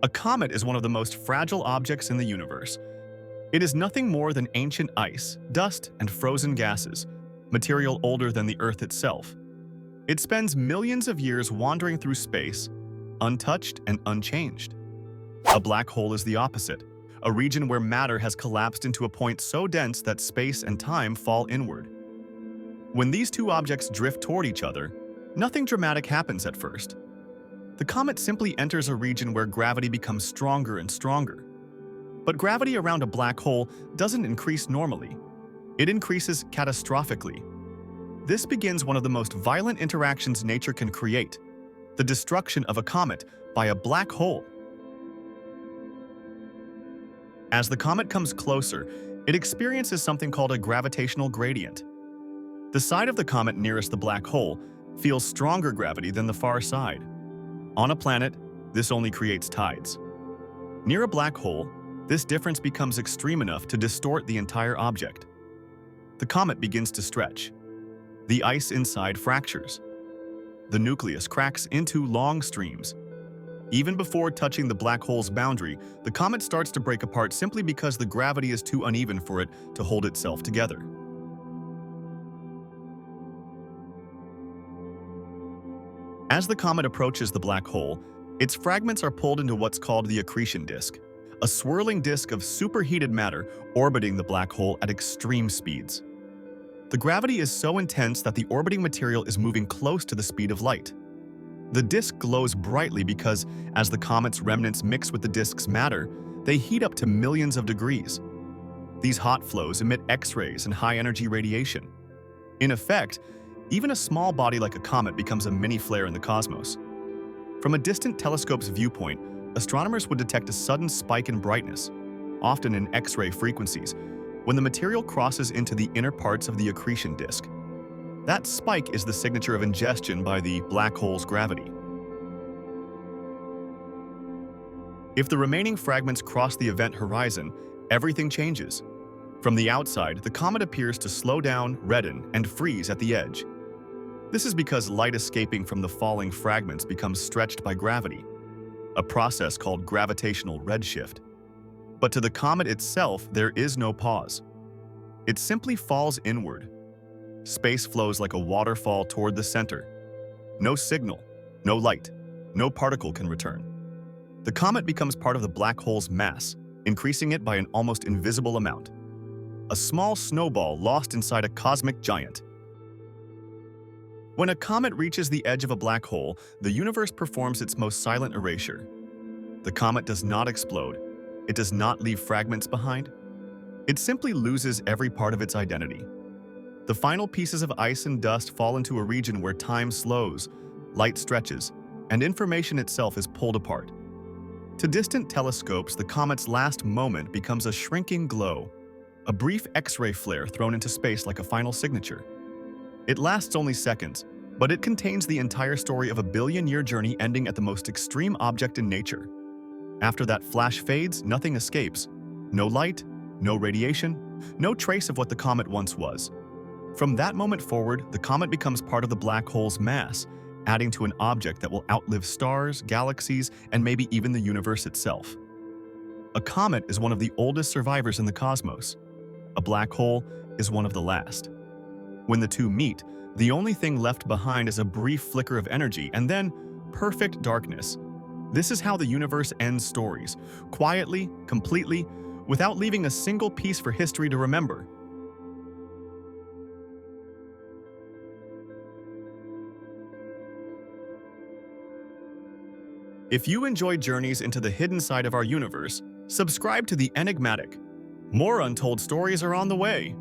A comet is one of the most fragile objects in the universe. It is nothing more than ancient ice, dust, and frozen gases, material older than the Earth itself. It spends millions of years wandering through space, untouched and unchanged. A black hole is the opposite, a region where matter has collapsed into a point so dense that space and time fall inward. When these two objects drift toward each other, nothing dramatic happens at first. The comet simply enters a region where gravity becomes stronger and stronger. But gravity around a black hole doesn't increase normally. It increases catastrophically. This begins one of the most violent interactions nature can create: the destruction of a comet by a black hole. As the comet comes closer, it experiences something called a gravitational gradient. The side of the comet nearest the black hole feels stronger gravity than the far side. On a planet, this only creates tides. Near a black hole, this difference becomes extreme enough to distort the entire object. The comet begins to stretch. The ice inside fractures. The nucleus cracks into long streams. Even before touching the black hole's boundary, the comet starts to break apart simply because the gravity is too uneven for it to hold itself together. As the comet approaches the black hole, its fragments are pulled into what's called the accretion disk, a swirling disk of superheated matter orbiting the black hole at extreme speeds. The gravity is so intense that the orbiting material is moving close to the speed of light. The disk glows brightly because, as the comet's remnants mix with the disk's matter, they heat up to millions of degrees. These hot flows emit X-rays and high-energy radiation. In effect, even a small body like a comet becomes a mini flare in the cosmos. From a distant telescope's viewpoint, astronomers would detect a sudden spike in brightness, often in X-ray frequencies, when the material crosses into the inner parts of the accretion disk. That spike is the signature of ingestion by the black hole's gravity. If the remaining fragments cross the event horizon, everything changes. From the outside, the comet appears to slow down, redden, and freeze at the edge. This is because light escaping from the falling fragments becomes stretched by gravity, a process called gravitational redshift. But to the comet itself, there is no pause. It simply falls inward. Space flows like a waterfall toward the center. No signal, no light, no particle can return. The comet becomes part of the black hole's mass, increasing it by an almost invisible amount. A small snowball lost inside a cosmic giant. When a comet reaches the edge of a black hole, the universe performs its most silent erasure. The comet does not explode. It does not leave fragments behind. It simply loses every part of its identity. The final pieces of ice and dust fall into a region where time slows, light stretches, and information itself is pulled apart. To distant telescopes, the comet's last moment becomes a shrinking glow, a brief X-ray flare thrown into space like a final signature. It lasts only seconds, but it contains the entire story of a billion-year journey ending at the most extreme object in nature. After that flash fades, nothing escapes. No light, no radiation, no trace of what the comet once was. From that moment forward, the comet becomes part of the black hole's mass, adding to an object that will outlive stars, galaxies, and maybe even the universe itself. A comet is one of the oldest survivors in the cosmos. A black hole is one of the last. When the two meet, the only thing left behind is a brief flicker of energy and then perfect darkness. This is how the universe ends stories, quietly, completely, without leaving a single piece for history to remember. If you enjoy journeys into the hidden side of our universe, subscribe to The Enigmatic. More untold stories are on the way.